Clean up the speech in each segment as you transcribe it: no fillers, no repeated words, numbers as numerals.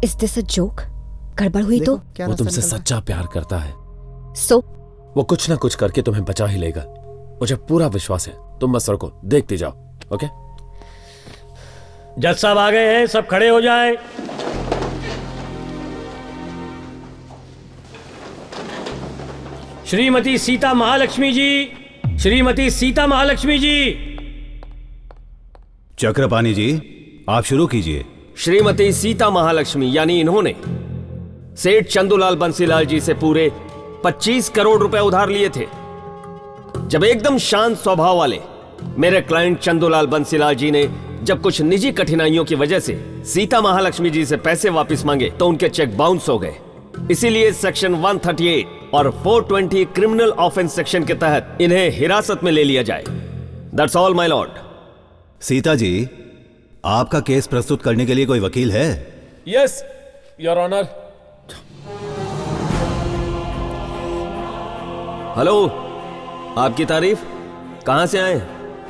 Is this a joke? गड़बड़ हुई तो? वो तुमसे सच्चा प्यार करता है। So? वो कुछ ना कुछ करके तुम्हें बचा ही लेगा। मुझे पूरा विश्वास है। तुम बस रुको, देखते जाओ। ओके? जज साहब आ गए हैं, सब खड़े हो जाएं। श्रीमती सीता महालक्ष्मी जी, श्रीमती सीता महालक्ष्मी जी। चक्रपाणी जी, आप शुरू कीजिए। श्रीमती सीता महालक्ष्मी यानी इन्होंने सेठ चंदूलाल बंसीलाल जी से पूरे 25 करोड़ रुपए उधार लिए थे। जब एकदम शांत स्वभाव वाले मेरे क्लाइंट चंदूलाल बंसीलाल जी ने जब कुछ निजी कठिनाइयों की वजह से सीता महालक्ष्मी जी से पैसे वापस मांगे तो उनके चेक बाउंस हो गए। इसीलिए सेक्शन 138 और 420 क्रिमिनल ऑफेंस सेक्शन के तहत इन्हें हिरासत में ले लिया जाए। That's all my lord. Sita ji, आपका केस प्रस्तुत करने के लिए कोई वकील है? Yes your honour. हेलो, आपकी तारीफ? कहां से आए?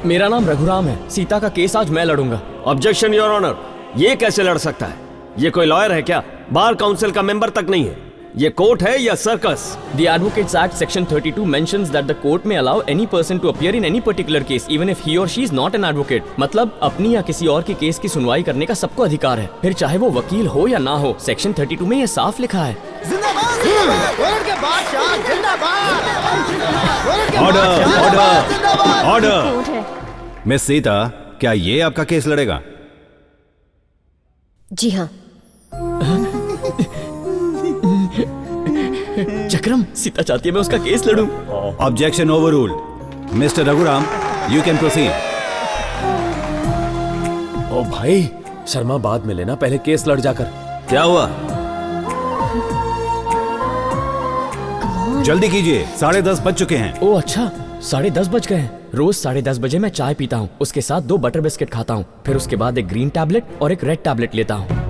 मेरा नाम रघुराम है। सीता का केस आज मैं लड़ूंगा। Objection your honour. ये कैसे लड़ सकता है? ये कोई लॉयर है क्या? बार काउंसिल का मेंबर तक नहीं है। ये कोर्ट है या circus? The Advocates Act Section 32 mentions that the court may allow any person to appear in any particular case, even if he or she is not an advocate. मतलब अपनी या किसी और के केस की सुनवाई करने का सबको अधिकार है, फिर चाहे वो वकील हो या ना हो। सेक्शन 32 में ये साफ लिखा है। Order, order, order. Miss Sita, क्या ये आपका केस लड़ेगा? जी हाँ। चक्रम, सीता चाहती है मैं उसका केस लड़ूं। Objection overruled. Mister Raghuram, you can proceed. ओ भाई, शर्मा बाद में लेना, पहले केस लड़ जाकर। क्या हुआ? जल्दी कीजिए, 10:30 बज चुके हैं। ओ अच्छा, 10:30 बज गए हैं। रोज 10:30 बजे मैं चाय पीता हूँ, उसके साथ 2 बटर बिस्किट खाता हूँ, फिर उसके बाद एक ग्रीन टैबलेट और एक रेड टैबलेट लेता हूँ।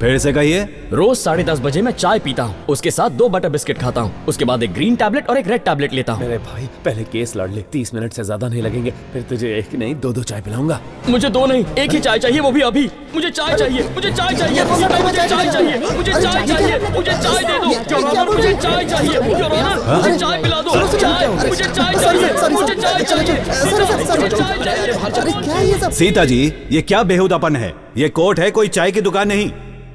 फिर से कहिए। रोज 10:30 बजे मैं चाय पीता हूँ, उसके साथ 2 बटर बिस्किट खाता हूँ, उसके बाद एक ग्रीन टैबलेट और एक रेड टैबलेट लेता हूँ। मेरे भाई, पहले केस लड़ ले, 30 मिनट से ज्यादा नहीं लगेंगे। फिर तुझे एक नहीं 2 चाय पिलाऊंगा। मुझे 2 नहीं, एक ही चाय चाहिए, वो भी अभी। मुझे चाय चाहिए, मुझे चाय चाहिए, मुझे चाय चाहिए, मुझे चाय चाहिए, मुझे चाय दे दो। मुझे चाय चाहिए, मुझे चाय पिला दो। चाय, मुझे चाय चाहिए, मुझे चाय चाहिए। सीता जी, ये क्या बेहुदापन है? ये कोर्ट है, कोई चाय की दुकान नहीं।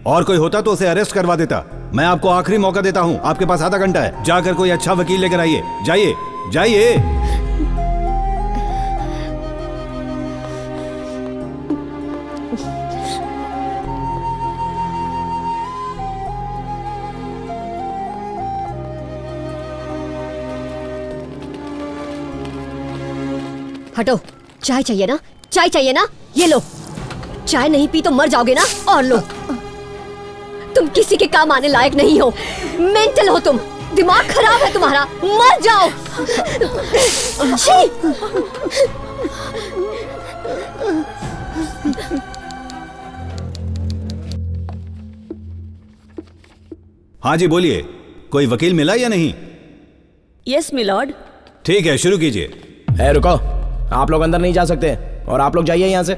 और कोई होता तो उसे अरेस्ट करवा देता। मैं आपको आखिरी मौका देता हूँ, आपके पास आधा घंटा है। जाकर कोई अच्छा वकील लेकर आइए। जाइए, जाइए। हटो। चाय चाहिए ना? चाय चाहिए ना? ये लो। चाय नहीं पी तो मर जाओगे ना? और लो। तुम किसी के काम आने लायक नहीं हो। मेंटल हो तुम। दिमाग खराब है तुम्हारा। मर जाओ। हाँ जी, बोलिए। कोई वकील मिला या नहीं? Yes my lord. ठीक है, शुरू कीजिए। रुको, आप लोग अंदर नहीं जा सकते और आप लोग जाइए यहाँ से।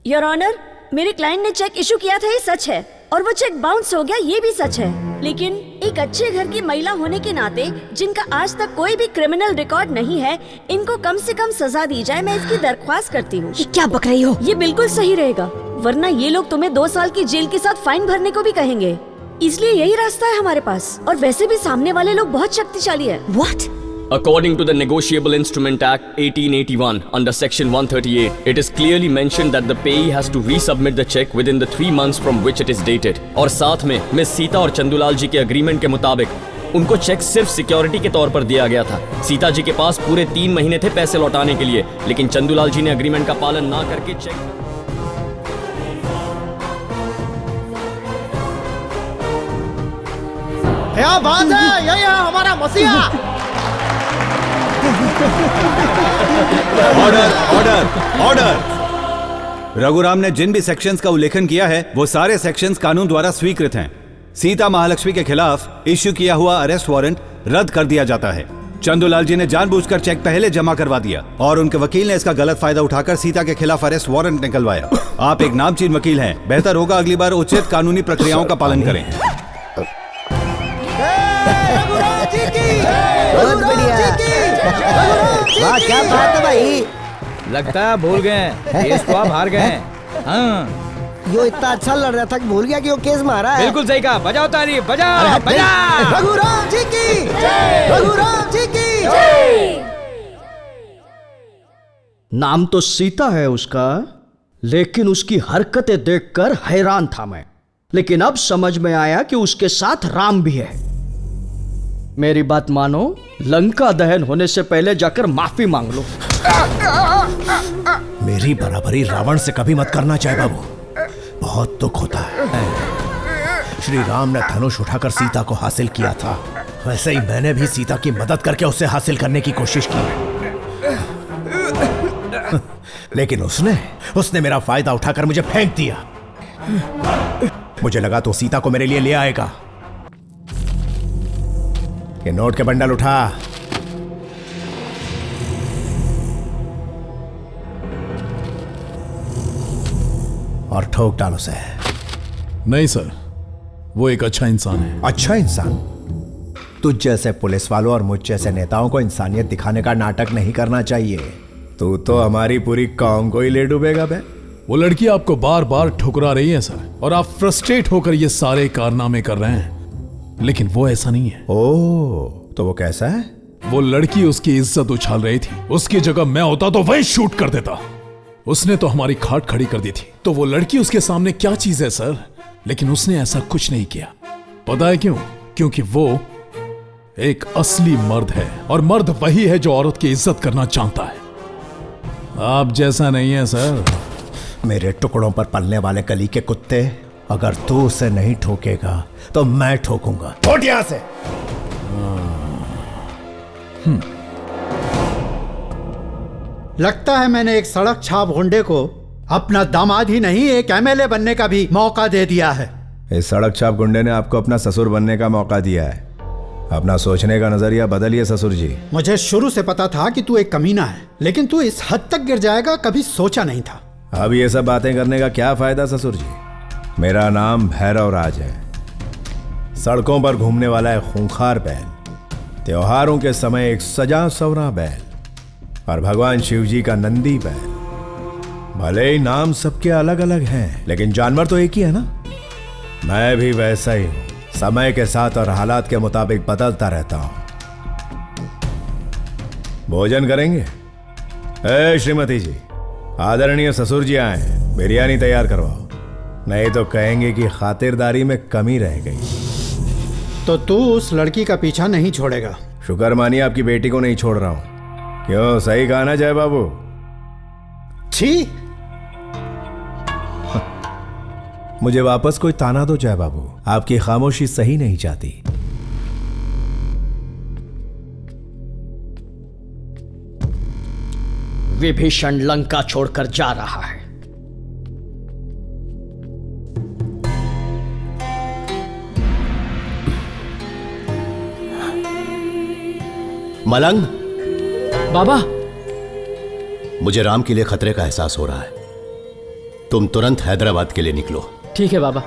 योर ऑनर, मेरे क्लाइंट ने चेक इशू किया था, ये सच है, और वो चेक बाउंस हो गया, ये भी सच है। लेकिन एक अच्छे घर की महिला होने के नाते, जिनका आज तक कोई भी क्रिमिनल रिकॉर्ड नहीं है, इनको कम से कम सजा दी जाए, मैं इसकी दरख्वास्त करती हूँ। ये क्या बक रही हो? ये बिल्कुल सही रहेगा, वरना ये लोग तुम्हें 2 साल की जेल के साथ फाइन भरने को भी कहेंगे। इसलिए यही रास्ता है हमारे पास, और वैसे भी सामने वाले लोग बहुत शक्तिशाली है। What? According to the Negotiable Instrument Act 1881, under Section 138, it is clearly mentioned that the payee has to resubmit the check within the 3 months from which it is dated. और साथ में मिस सीता और चंदूलाल जी के एग्रीमेंट के मुताबिक उनको check सिर्फ security के तौर पर दिया गया था। सीता जी के पास पूरे 3 महीने थे पैसे लौटाने के लिए, लेकिन चंदूलाल जी ने एग्रीमेंट का पालन ना करके चेक। क्या बात है, यही है हमारा मसीहा। Order, order, order. रघुराम ने जिन भी सेक्शंस का उल्लेखन किया है, वो सारे सेक्शंस कानून द्वारा स्वीकृत हैं। सीता महालक्ष्मी के खिलाफ इश्यू किया हुआ अरेस्ट वारंट रद्द कर दिया जाता है। चंदूलाल जी ने जानबूझकर चेक पहले जमा करवा दिया और उनके वकील ने इसका गलत फायदा उठाकर सीता के खिलाफ अरेस्ट वारंट निकलवाया। आप एक नामचीन वकील हैं, बेहतर होगा अगली बार उचित कानूनी प्रक्रियाओं का पालन करें। बहुत बढ़िया। वाह क्या बात है भाई। लगता है भूल गए केस तो आप हार गए हैं। हाँ यो इतना अच्छा लड़ रहा था कि भूल गया कि वो केस मारा है। बिल्कुल सही कहा, बजाओ ताली, बजाओ बजाओ। रघुराम जी की जय, रघुराम जी की नाम तो सीता है उसका, लेकिन उसकी हरकतें देखकर हैरान था मैं। लेकिन अब समझ में आया कि उसके साथ राम भी है। मेरी बात मानो, लंका दहन होने से पहले जाकर माफी मांग लो। मेरी बराबरी रावण से कभी मत करना चाहे बाबू, बहुत दुख होता है। श्री राम ने धनुष उठाकर सीता को हासिल किया था, वैसे ही मैंने भी सीता की मदद करके उसे हासिल करने की कोशिश की। लेकिन उसने मेरा फायदा उठाकर मुझे फेंक दिया। मुझे लगा तो सीता को मेरे लिए ले आएगा। ये नोट के बंडल उठा। और ठोक डालो उसे। नहीं सर, वो एक अच्छा इंसान है। अच्छा इंसान? तुझ जैसे पुलिस वालों और मुझ जैसे नेताओं को इंसानियत दिखाने का नाटक नहीं करना चाहिए। तू तो हमारी पूरी कौम को ही ले डूबेगा बे। वो लड़की आपको बार बार ठुकरा रही है सर, और आप फ्रस्ट्रेट होकर ये सारे कारनामे कर रहे हैं, लेकिन वो ऐसा नहीं है। ओह, तो वो कैसा है? वो लड़की उसकी इज्जत उछाल रही थी, उसकी जगह मैं होता तो वही शूट कर देता। उसने तो हमारी खाट खड़ी कर दी थी, तो वो लड़की उसके सामने क्या चीज है सर? लेकिन उसने ऐसा कुछ नहीं किया। पता है क्यों? क्योंकि वो एक असली मर्द है, और मर्द वही है जो औरत की इज्जत करना चाहता है। आप जैसा नहीं है सर। मेरे टुकड़ों पर पलने वाले गली के कुत्ते, अगर तू उसे नहीं ठोकेगा तो मैं ठोकूंगा। उठ यहां से। लगता है मैंने एक सड़क छाप गुंडे को अपना दामाद ही नहीं, एक एमएलए बनने का भी मौका दे दिया है। इस सड़क छाप गुंडे ने आपको अपना ससुर बनने का मौका दिया है। अपना सोचने का नजरिया बदलिए ससुर जी। मुझे शुरू से पता था कि तू एक कमीना है, लेकिन तू इस हद तक गिर जाएगा कभी सोचा नहीं था। अब ये सब बातें करने का क्या फायदा ससुर जी? मेरा नाम भैरव राज है। सड़कों पर घूमने वाला एक खूंखार बैल, त्योहारों के समय एक सजा सवरा बैल, और भगवान शिव जी का नंदी बैल। भले ही नाम सबके अलग अलग हैं, लेकिन जानवर तो एक ही है ना। मैं भी वैसा ही हूं, समय के साथ और हालात के मुताबिक बदलता रहता हूं। भोजन करेंगे? ए श्रीमती जी, आदरणीय ससुर जी आए, बिरयानी तैयार करवाओ, नहीं तो कहेंगे कि खातिरदारी में कमी रह गई। तो तू उस लड़की का पीछा नहीं छोड़ेगा? शुक्र मानिए आपकी बेटी को नहीं छोड़ रहा हूं। क्यों, सही कहा ना जय बाबू? छी, मुझे वापस कोई ताना दो जय बाबू, आपकी खामोशी सही नहीं जाती। विभीषण लंका छोड़कर जा रहा है। मलंग बाबा, मुझे राम के लिए खतरे का एहसास हो रहा है। तुम तुरंत हैदराबाद के लिए निकलो। ठीक है बाबा।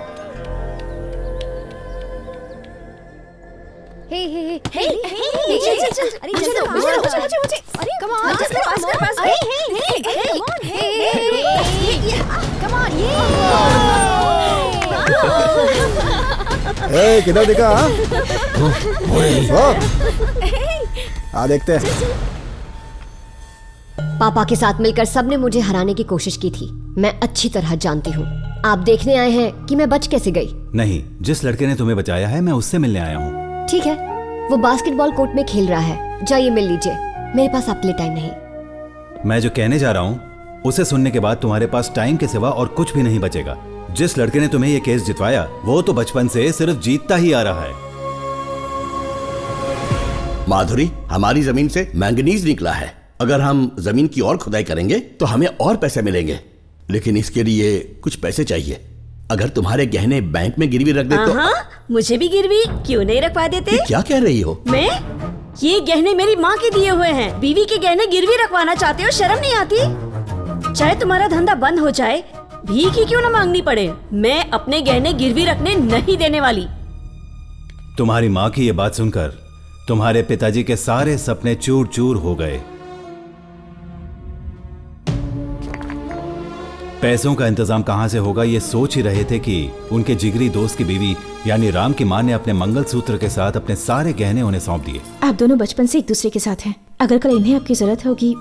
किधर देखा? देखते हैं। पापा के साथ मिलकर सबने मुझे हराने की कोशिश की थी, मैं अच्छी तरह जानती हूँ। आप देखने आए हैं कि मैं बच कैसे गई? नहीं, जिस लड़के ने तुम्हें बचाया है मैं उससे मिलने आया हूँ। ठीक है, वो बास्केटबॉल कोर्ट में खेल रहा है, जाइए मिल लीजिए, मेरे पास आपके लिए टाइम नहीं। मैं जो कहने जा रहा हूँ उसे सुनने के बाद तुम्हारे पास टाइम के सिवा और कुछ भी नहीं बचेगा। जिस लड़के ने तुम्हें ये केस जितवाया वो तो बचपन से सिर्फ जीतता ही आ रहा है। माधुरी, हमारी जमीन से मैंगनीज निकला है। अगर हम जमीन की और खुदाई करेंगे तो हमें और पैसे मिलेंगे, लेकिन इसके लिए कुछ पैसे चाहिए। अगर तुम्हारे गहने बैंक में गिरवी रख दे तो। मुझे भी गिरवी क्यों नहीं रखवा देते? क्या कह रही हो? ये गहने मेरी माँ के दिए हुए हैं। बीवी के गहने गिरवी रखवाना चाहते हो? शर्म नहीं आती? चाहे तुम्हारा धंधा बंद हो जाए, भीख ही क्यों न मांगनी पड़े, मैं अपने गहने गिरवी रखने नहीं देने वाली। तुम्हारी माँ की ये बात सुनकर तुम्हारे पिताजी के सारे सपने चूर चूर हो गए। पैसों का इंतजाम कहां से होगा ये सोच ही रहे थे कि उनके जिगरी दोस्त की बीवी यानी राम की मां ने अपने मंगलसूत्र के साथ अपने सारे गहने उन्हें सौंप दिए। आप दोनों बचपन से एक दूसरे के साथ हैं। अगर कल इन्हें आपकी जरूरत होगी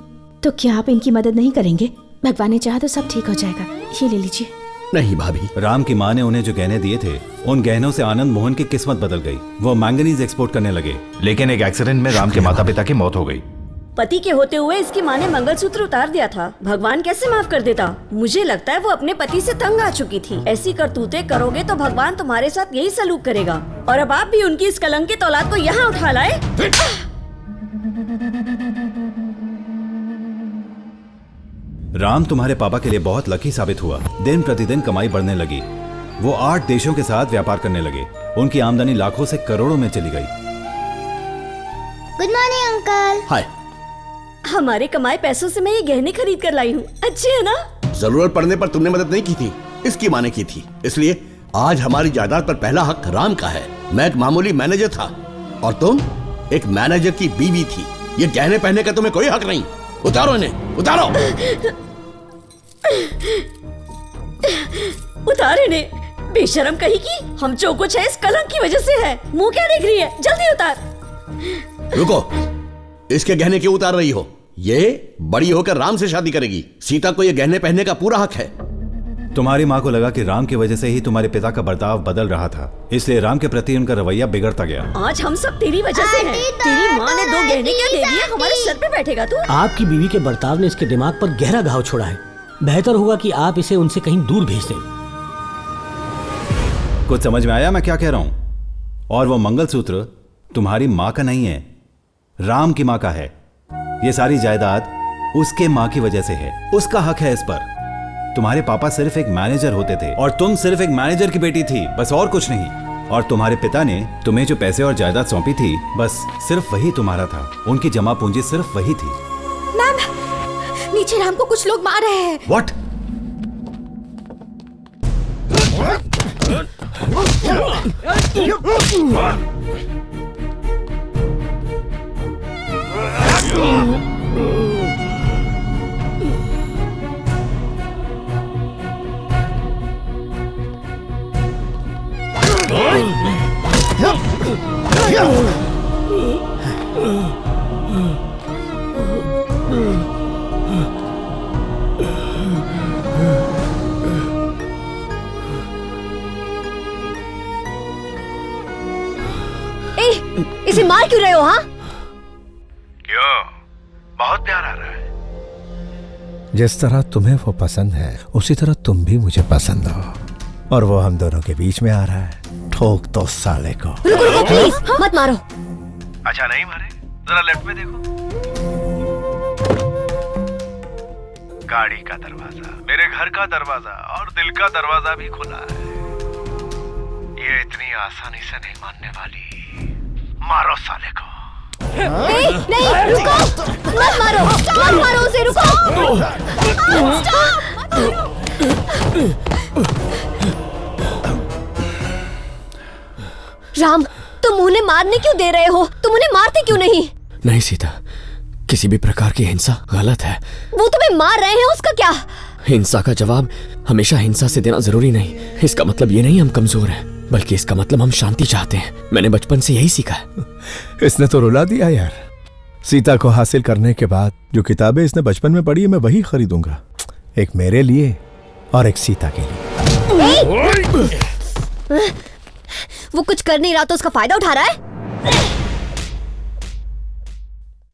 तो क्या आप इनकी मदद नहीं करेंगे? भगवान ने चाहा तो सब ठीक हो जाएगा। ये ले लीजिए। नहीं भाभी। राम की मां ने उन्हें जो गहने दिए थे, उन गहनों से आनंद मोहन की किस्मत बदल गई। वो मैंगनीज एक्सपोर्ट करने लगे, लेकिन एक एक्सीडेंट में राम के माता पिता की मौत हो गई। पति के होते हुए इसकी माँ ने मंगलसूत्र उतार दिया था। भगवान कैसे माफ कर देता? मुझे लगता है वो अपने पति से तंग आ चुकी थी। ऐसी करतूतें करोगे तो भगवान तुम्हारे साथ यही सलूक करेगा। और अब आप भी उनकी इस कलंकित औलाद को यहाँ उठा लाए। राम तुम्हारे पापा के लिए बहुत लकी साबित हुआ। दिन प्रतिदिन कमाई बढ़ने लगी। वो 8 देशों के साथ व्यापार करने लगे। उनकी आमदनी लाखों से करोड़ों में चली गई। Good morning uncle. हाय। हमारे कमाए पैसों से मैं ये गहने खरीद कर लाई हूँ। अच्छे है ना? जरूरत पड़ने पर तुमने मदद नहीं की थी, इसकी माँ ने की थी। इसलिए आज हमारी जायदाद पर पहला हक राम का है। मैं एक मामूली मैनेजर था और तुम एक मैनेजर की बीवी थी। ये गहने पहनने का तुम्हें कोई हक नहीं। उतारो इन्हें, उतारो। उतार इन्हें, बेशरम कहीं की। हम जो कुछ है इस कलंक की वजह से है। मुंह क्या देख रही है? जल्दी उतार। रुको, इसके गहने क्यों उतार रही हो? ये बड़ी होकर राम से शादी करेगी। सीता को ये गहने पहनने का पूरा हक है। तुम्हारी माँ को लगा कि राम की वजह से ही तुम्हारे पिता का बर्ताव बदल रहा था, इसलिए राम के प्रति उनका रवैया बिगड़ता गया। आज हम सब तेरी वजह से हैं। तेरी माँ ने 2 गहने क्या दे दिए? हमारे सर पे बैठेगा तू। आपकी बीवी के बर्ताव ने इसके दिमाग पर गहरा घाव छोड़ा है। बेहतर होगा कि आप इसे उनसे कहीं दूर भेज दें। कुछ समझ में आया मैं क्या कह रहा हूं? और वो मंगलसूत्र तुम्हारी माँ का नहीं है, राम की माँ का है। ये सारी जायदाद उसके माँ की वजह से है। उसका हक है इस पर। तुम्हारे पापा सिर्फ एक मैनेजर होते थे और तुम सिर्फ एक मैनेजर की बेटी थी, बस और कुछ नहीं। और तुम्हारे पिता ने तुम्हें जो पैसे और जायदाद सौंपी थी, बस सिर्फ वही तुम्हारा था। उनकी जमा पूंजी सिर्फ वही थी। मैम, नीचे राम को कुछ लोग मार रहे हैं। व्हाट? इसे मार क्यों रहे हो? हाँ, क्यों? बहुत प्यार आ रहा है। जिस तरह तुम्हें वो पसंद है, उसी तरह तुम भी मुझे पसंद हो। और वो हम दोनों के बीच में आ रहा है। ठोक दो साले को। रुको रुको प्लीज, मत मारो। अच्छा नहीं मारे? जरा लेफ्ट में देखो। गाड़ी का दरवाजा, मेरे घर का दरवाजा और दिल का दरवाजा भी खुला है। ये इतनी आसानी से नहीं मानने वाली। मारो साले को। नहीं रुको, मत मारो, मत मारो उसे, रुको। राम, तुम उन्हें मारने क्यों दे रहे हो? तुम उन्हें मारते क्यों नहीं? नहीं सीता, किसी भी प्रकार की हिंसा गलत है। वो तुम्हें मार रहे हैं, उसका क्या? हिंसा का जवाब हमेशा हिंसा से देना जरूरी नहीं। इसका मतलब ये नहीं हम कमजोर हैं, बल्कि इसका मतलब हम शांति चाहते हैं। मैंने बचपन से यही सीखा है। इसने तो रुला दिया यार। सीता को हासिल करने के बाद जो किताबें इसने बचपन में पढ़ी है, मैं वही खरीदूंगा। एक मेरे लिए और एक सीता के लिए। वो कुछ कर नहीं रहा तो उसका फायदा उठा रहा है।